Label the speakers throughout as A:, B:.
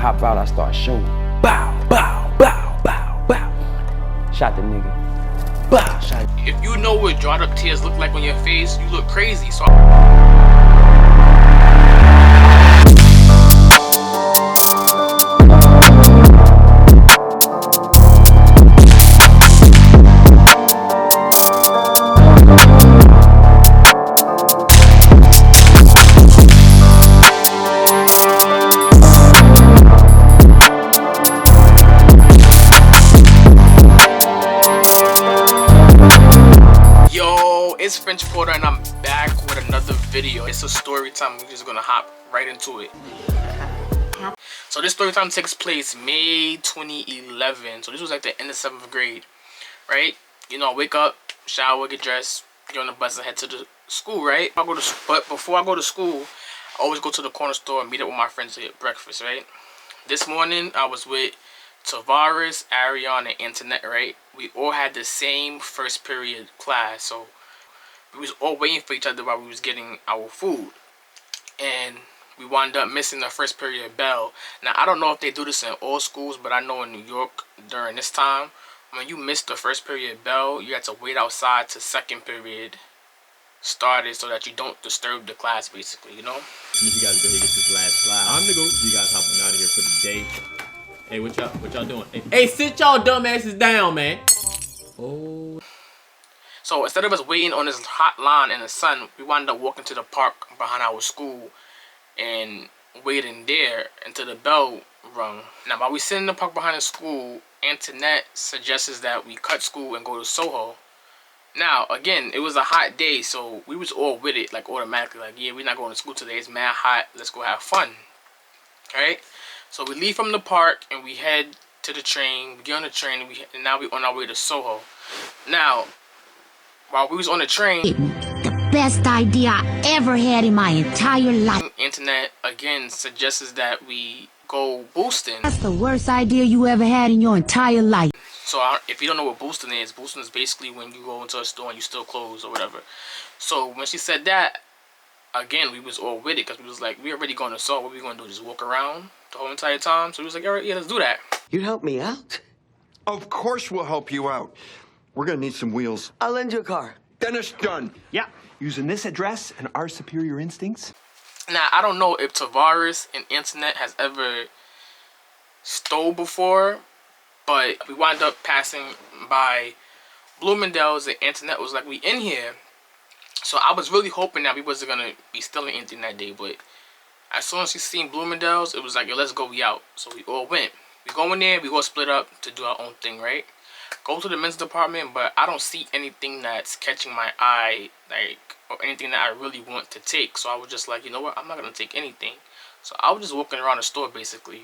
A: hop out, I start shooting. Bow, bow, bow, bow, bow. Shot the nigga. Bow, shot.
B: If you know what dried up tears look like on your face, you look crazy. So it's French Porter and I'm back with another video. It's a story time. We're just gonna hop right into it. So this story time takes place May 2011. So this was like the end of 7th grade, right? You know, wake up, shower, get dressed, get on the bus and head to the school, right? But before I go to school, I always go to the corner store and meet up with my friends to get breakfast, right? This morning I was with 𝐃𝐨𝐬, Ariane, and Antoinette, right? We all had the same first period class, so we was all waiting for each other while we was getting our food, and we wound up missing the first period bell. Now I don't know if they do this in all schools, but I know in New York during this time, when you missed the first period bell, you had to wait outside till second period started so that you don't disturb the class, basically, you know.
C: You guys go ahead and get this last slide. I'm gonna go. You guys hopping out of here for the day. Hey, what y'all doing? Hey, sit y'all dumb asses down, man. Oh.
B: So instead of us waiting on this hot line in the sun, we wound up walking to the park behind our school and waiting there until the bell rung. Now while we sit in the park behind the school, Antoinette suggests that we cut school and go to Soho. Now again, it was a hot day, so we was all with it, like automatically, like, yeah, we're not going to school today, it's mad hot, let's go have fun. Alright? So we leave from the park and we head to the train. We get on the train and now we're on our way to Soho. Now while we was on the train,
D: the best idea I ever had in my entire life.
B: Antoinette again suggests that we go boosting.
D: That's the worst idea you ever had in your entire life.
B: So if you don't know what boosting is basically when you go into a store and you still clothes or whatever. So when she said that, again, we was all with it because we was like, we already going to Soho. What we going to do? Just walk around the whole entire time? So we was like, all right, yeah, let's do that.
E: You'd help me out?
F: Of course we'll help you out. We're gonna need some wheels.
E: I'll lend you a car.
F: Then it's done.
G: Yeah, using this address and our superior instincts.
B: Now, I don't know if 𝐃𝐨𝐬 and Antoinette has ever stole before, but we wound up passing by Bloomingdale's and Antoinette was like, we in here. So I was really hoping that we wasn't gonna be stealing anything that day, but as soon as she seen Bloomingdale's, it was like, yo, let's go, we out. So we all went. We go in there, we go split up to do our own thing, right? Go to the men's department, but I don't see anything that's catching my eye, like, or anything that I really want to take. So I was just like, you know what, I'm not gonna take anything. So I was just walking around the store basically.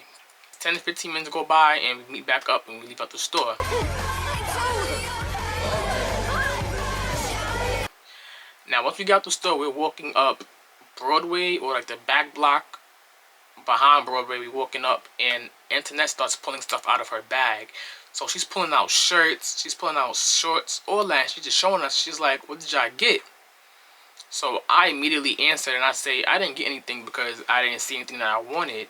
B: 10 to 15 minutes go by and we meet back up and we leave out the store. Now once we got to the store, we're walking up Broadway, or like the back block behind Broadway. We're walking up and Antoinette starts pulling stuff out of her bag. So she's pulling out shirts, she's pulling out shorts, all that. She's just showing us. She's like, what did y'all get? So I immediately answered and I say, I didn't get anything because I didn't see anything that I wanted.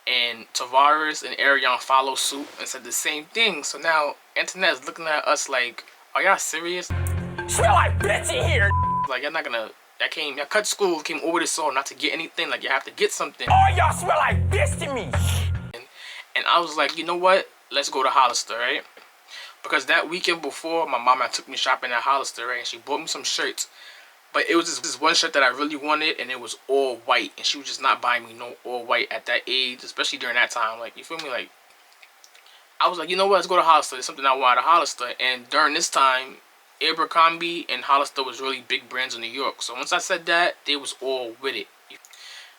B: And 𝐃𝐨𝐬 and Ariane follow suit and said the same thing. So now Antoinette's looking at us like, are y'all serious?
G: Smell like bitch in here.
B: Like, y'all not gonna, y'all cut school, came over this store not to get anything. Like, you have to get something.
G: Oh, y'all smell like bitch to me.
B: And I was like, you know what? Let's go to Hollister, right? Because that weekend before, my mama took me shopping at Hollister, right? And she bought me some shirts. But it was this one shirt that I really wanted, and it was all white. And she was just not buying me no all white at that age, especially during that time. Like, you feel me? Like, I was like, you know what? Let's go to Hollister. There's something I want at Hollister. And during this time, Abercrombie and Hollister was really big brands in New York. So once I said that, they was all with it.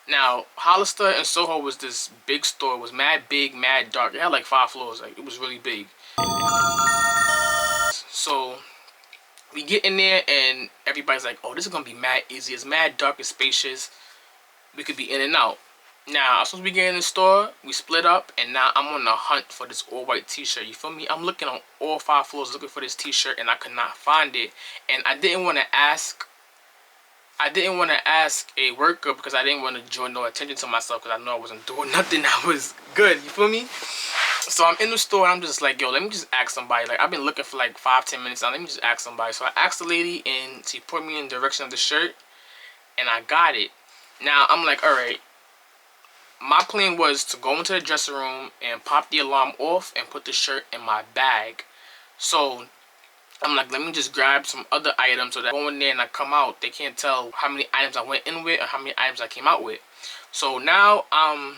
B: Now, Hollister and Soho was this big store. It was mad big, mad dark. It had like 5 floors. Like, it was really big. So we get in there and everybody's like, oh, this is going to be mad easy. It's mad dark and spacious. We could be in and out. Now, as soon as we get in the store, we split up. And now I'm on the hunt for this all-white t-shirt. You feel me? I'm looking on all 5 floors looking for this t-shirt. And I could not find it. And I didn't want to ask a worker because I didn't want to draw no attention to myself because I know I wasn't doing nothing that was good. You feel me? So I'm in the store and I'm just like, yo, let me just ask somebody. Like, I've been looking for like 5-10 minutes now. Let me just ask somebody. So I asked the lady and she put me in the direction of the shirt and I got it. Now I'm like, all right. My plan was to go into the dressing room and pop the alarm off and put the shirt in my bag. So I'm like, let me just grab some other items so that I go in there and I come out, they can't tell how many items I went in with or how many items I came out with. So now I'm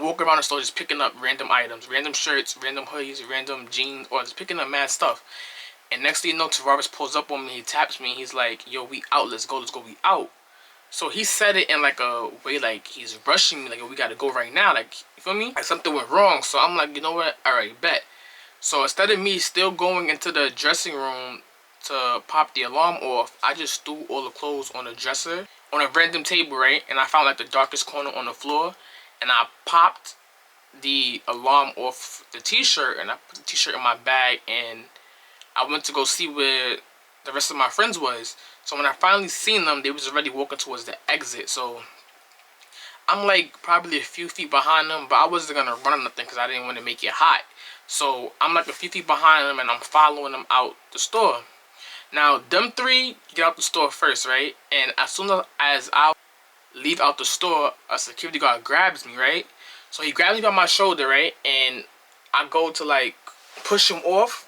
B: walking around the store just picking up random items, random shirts, random hoodies, random jeans, or just picking up mad stuff. And next thing you know, Tavares pulls up on me, he taps me, he's like, yo, we out, let's go, we out. So he said it in like a way like he's rushing me, like, yo, we gotta go right now, like, you feel me? Like something went wrong. So I'm like, you know what, alright, bet. So instead of me still going into the dressing room to pop the alarm off, I just threw all the clothes on the dresser on a random table, right? And I found like the darkest corner on the floor and I popped the alarm off the t-shirt and I put the t-shirt in my bag and I went to go see where the rest of my friends was. So when I finally seen them, they was already walking towards the exit. So I'm like probably a few feet behind them, but I wasn't gonna run or nothing because I didn't want to make it hot. So I'm like a few feet behind them and I'm following them out the store. Now them three get out the store first, right? And as soon as I leave out the store, a security guard grabs me, right? So he grabs me by my shoulder, right? And I go to like push him off.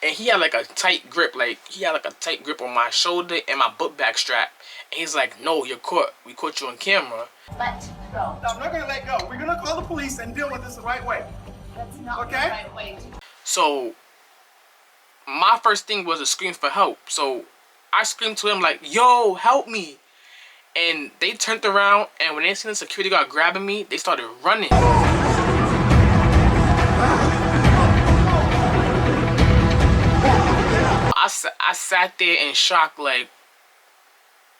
B: And he had like a tight grip, on my shoulder and my book bag strap. And he's like, no, you're caught. We caught you on camera.
H: Let go.
I: No, I'm not gonna let go. We're gonna call the police and deal with this the right way.
H: That's not
I: okay?
H: the right way.
B: So my first thing was to scream for help. So I screamed to him like, yo, help me. And they turned around and when they seen the security guard grabbing me, they started running. I sat there in shock, like,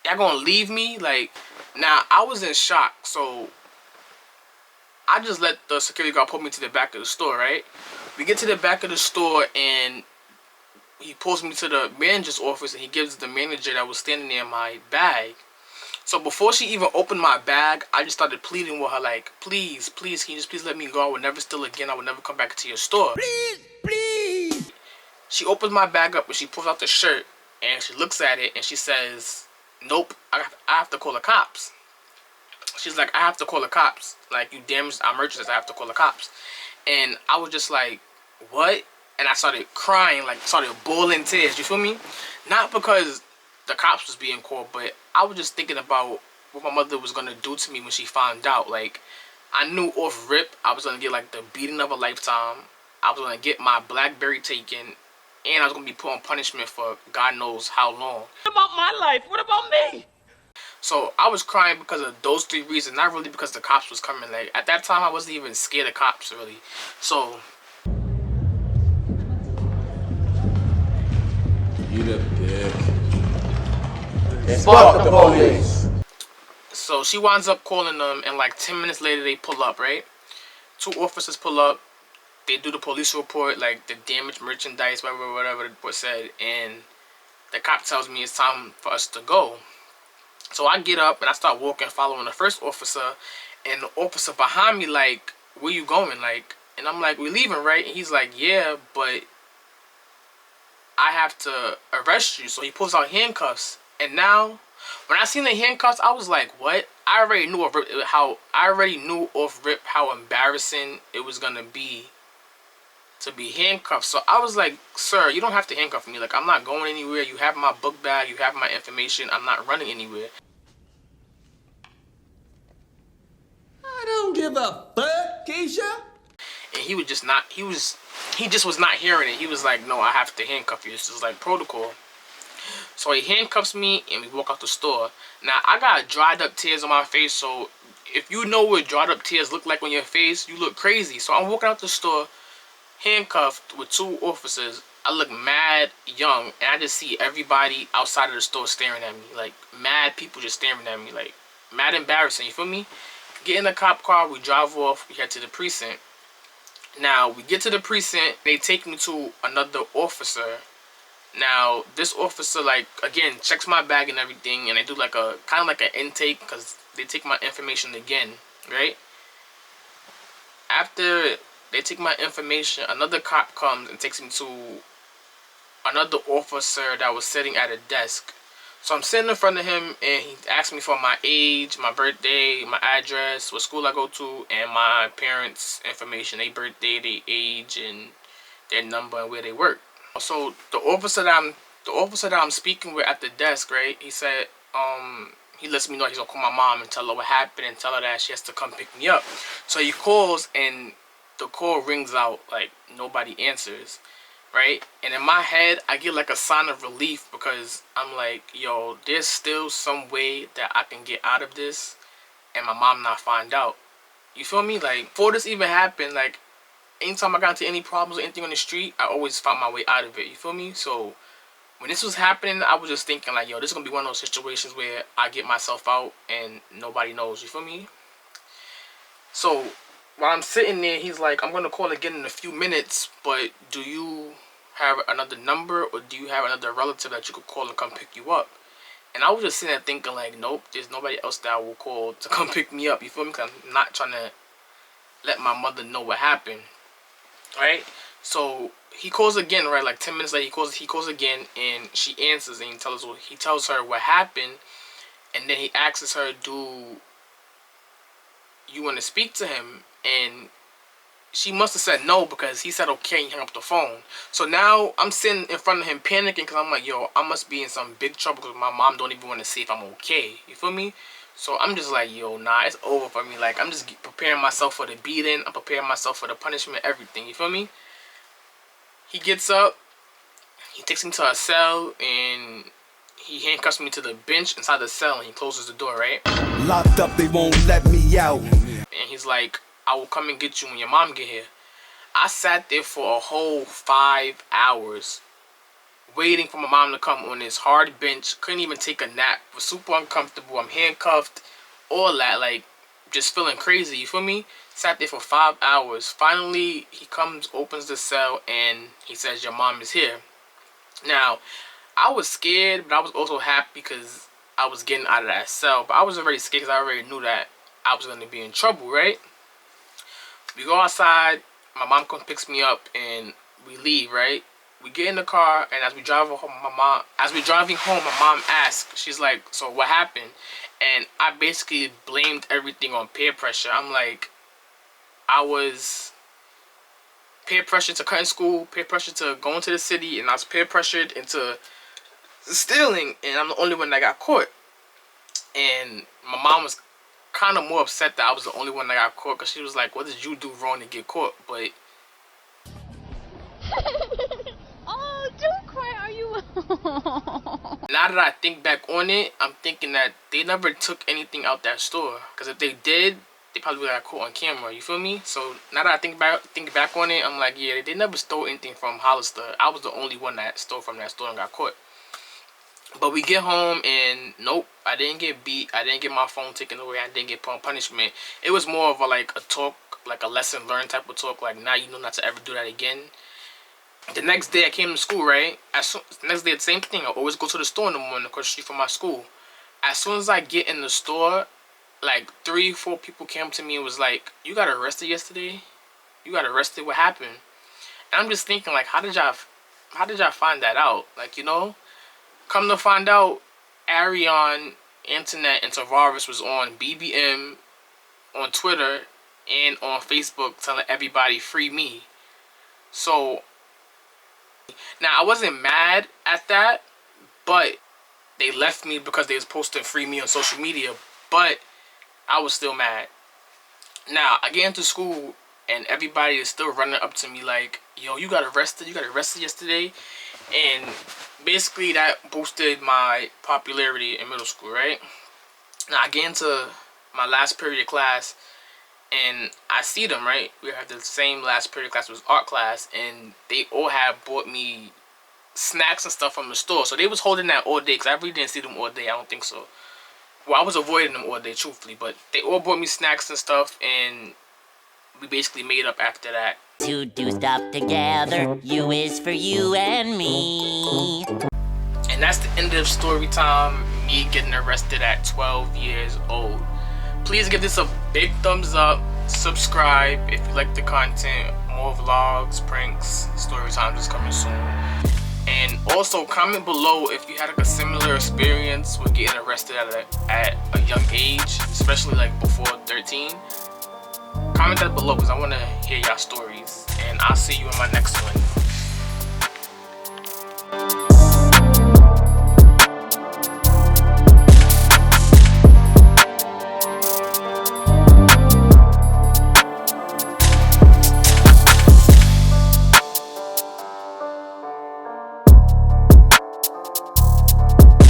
B: y'all gonna leave me? Like, now I was in shock, so I just let the security guard pull me to the back of the store, right? We get to the back of the store and he pulls me to the manager's office and he gives the manager that was standing there my bag. So before she even opened my bag, I just started pleading with her like, please, please, can you just please let me go? I will never steal again. I will never come back to your store. Please, please. She opens my bag up and she pulls out the shirt and she looks at it and she says, nope, I have to call the cops. She's like, I have to call the cops. Like, you damaged our merchandise, I have to call the cops. And I was just like, what? And I started crying, like, started boiling tears, you feel me? Not because the cops was being called, but I was just thinking about what my mother was going to do to me when she found out. Like, I knew off rip I was going to get, like, the beating of a lifetime. I was going to get my BlackBerry taken. And I was going to be put on punishment for God knows how long.
A: What about my life? What about me?
B: So I was crying because of those three reasons. Not really because the cops was coming. Like, at that time, I wasn't even scared of cops, really. So...
C: You the dick.
A: Fuck the police.
B: So she winds up calling them, and like 10 minutes later, they pull up, right? 2 officers pull up. They do the police report, like the damaged merchandise, whatever was said, and the cop tells me it's time for us to go. So I get up and I start walking, following the first officer, and the officer behind me like, where you going? Like, and I'm like, we're leaving, right? And he's like, yeah, but I have to arrest you. So he pulls out handcuffs, and now when I seen the handcuffs, I was like, what? I already knew off rip how embarrassing it was gonna be to be handcuffed. So I was like, sir, you don't have to handcuff me. Like, I'm not going anywhere. You have my book bag. You have my information. I'm not running anywhere.
E: I don't give a fuck, Keisha.
B: And he was just not, he just was not hearing it. He was like, no, I have to handcuff you. This is like protocol. So he handcuffs me and we walk out the store. Now, I got dried up tears on my face. So if you know what dried up tears look like on your face, you look crazy. So I'm walking out the store, handcuffed with 2 officers. I look mad young, and I just see everybody outside of the store staring at me. Like, mad people just staring at me. Like, mad embarrassing, you feel me? Get in the cop car, we drive off, we head to the precinct. Now, we get to the precinct, they take me to another officer. Now, this officer, like, again, checks my bag and everything, and they do like a, kind of like an intake, because they take my information again, right? after they take my information, another cop comes and takes me to another officer that was sitting at a desk. So I'm sitting in front of him, and he asked me for my age, my birthday, my address, what school I go to, and my parents' information, their birthday, their age, and their number and where they work. So the officer that I'm speaking with at the desk, right? He said, he lets me know he's gonna call my mom and tell her what happened and tell her that she has to come pick me up. So he calls, and the call rings out, like nobody answers. Right? And in my head, I get like a sign of relief because I'm like, yo, there's still some way that I can get out of this and my mom not find out. You feel me? Like, before this even happened, like, anytime I got into any problems or anything on the street, I always found my way out of it. You feel me? So, when this was happening, I was just thinking like, yo, this is going to be one of those situations where I get myself out and nobody knows. You feel me? So, while I'm sitting there, he's like, I'm going to call again in a few minutes, but do you have another number or do you have another relative that you could call and come pick you up? And I was just sitting there thinking like, nope, there's nobody else that I will call to come pick me up. You feel me? Because I'm not trying to let my mother know what happened. Right? So he calls again, right? Like 10 minutes later, he calls again, and she answers, and he tells her what happened, and then he asks her, do you want to speak to him? And she must have said no because he said okay and hung up the phone. So now I'm sitting in front of him panicking because I'm like, yo, I must be in some big trouble because my mom don't even want to see if I'm okay. You feel me? So I'm just like, yo, nah, it's over for me. Like, I'm just preparing myself for the beating. I'm preparing myself for the punishment, everything. You feel me? He gets up. He takes me to a cell and he handcuffs me to the bench inside the cell and he closes the door, right?
J: Locked up, they won't let me out.
B: And he's like, I will come and get you when your mom get here. I sat there for a whole 5 hours waiting for my mom to come on this hard bench. Couldn't even take a nap. Was super uncomfortable. I'm handcuffed. All that. Like, just feeling crazy. You feel me? Sat there for 5 hours. Finally, he comes, opens the cell, and he says, your mom is here. Now, I was scared, but I was also happy because I was getting out of that cell. But I was already scared because I already knew that I was going to be in trouble, right? We go outside. My mom comes, picks me up, and we leave, right? We get in the car, and as we driving home, my mom asks, she's like, so what happened? And I basically blamed everything on peer pressure. I'm like, I was peer pressured to cutting school, peer pressured to going to the city, and I was peer pressured into stealing, and I'm the only one that got caught. And my mom was kind of more upset that I was the only one that got caught, because she was like, what did you do wrong to get caught? But
K: oh, don't cry, are you?
B: now that I think back on it, I'm thinking that they never took anything out that store, because if they did, they probably got caught on camera. You feel me? So now that I think back on it, I'm like, yeah, they never stole anything from Hollister. I was the only one that stole from that store and got caught. But we get home and nope, I didn't get beat. I didn't get my phone taken away. I didn't get punishment. It was more of a talk, like a lesson learned type of talk. Like, now you know not to ever do that again. The next day I came to school, right? The next day, the same thing. I always go to the store in the morning across the street from my school. As soon as I get in the store, like 3-4 people came to me and was like, you got arrested yesterday? You got arrested? What happened? And I'm just thinking, like, how did y'all find that out? Like, you know? Come to find out, Arion, Antoinette, and Tavares was on BBM, on Twitter, and on Facebook telling everybody, free me. So, now I wasn't mad at that, but they left me because they was posting free me on social media, but I was still mad. Now, I get into school, and everybody is still running up to me like, yo, you got arrested yesterday? And basically that boosted my popularity in middle school, right? Now I get into my last period of class and I see them, right? We have the same last period of class, was art class, and they all had bought me snacks and stuff from the store. So they was holding that all day because I really didn't see them all day. I don't think so. Well, I was avoiding them all day, truthfully, but they all bought me snacks and stuff, and we basically made up after that.
L: To do stuff together, you is for you and me.
B: And that's the end of story time, me getting arrested at 12 years old. Please give this a big thumbs up, subscribe if you like the content. More vlogs, pranks, story times is coming soon. And also comment below if you had like a similar experience with getting arrested at a young age, especially like before 13. Comment that below because I want to hear y'all stories. And I'll see you in my next one.